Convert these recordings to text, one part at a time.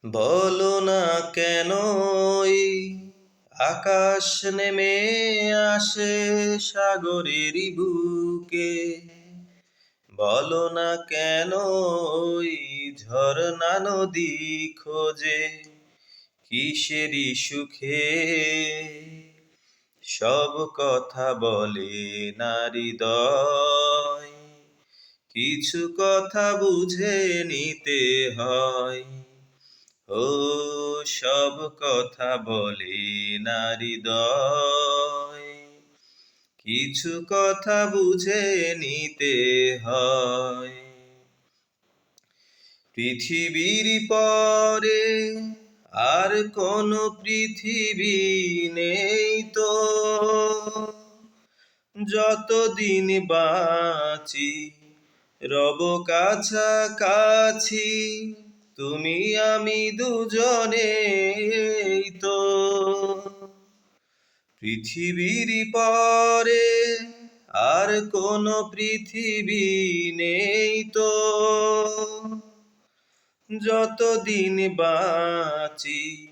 বলো না কেনই আকাশ নেমে আসে সাগরেরই বুকে। বলো না কেনই ঝরনা নদী খোঁজে কিসেরই সুখে। সব কথা বলে না হৃদয়, কিছু কথা বুঝে নিতে হয়। ও সব কথা বলে না হৃদয়, কিছু কথা বুঝে নিতে হয়। পৃথিবীর পরে আর কোনো পৃথিবী নেই তো, যতদিন বাঁচি রব কাছাকাছি, তুমি আমি দুজনেই তো। পৃথিবীর পরে আর কোনো পৃথিবী নেই তো, যতদিন বাঁচি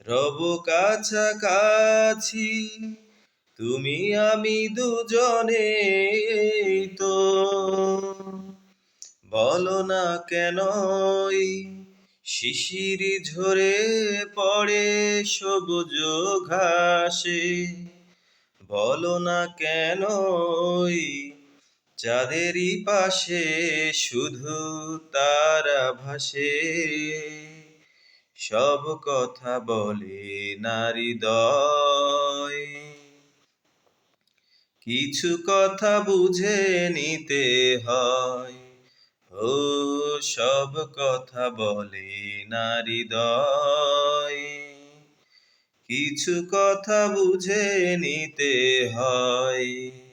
রব কাছাকাছি, তুমি আমি দুজনেই তো। বলো না কেনই শিশির ঝরে পড়ে সবুজ ঘাসে। বলো না কেনই চাঁদেরই পাশে শুধু তারা ভাসে। সব কথা বলে না হৃদয়, কিছু কথা বুঝে নিতে হয়। ও সব কথা বলে না হৃদয়, কিছু কথা বুঝে নিতে হয়।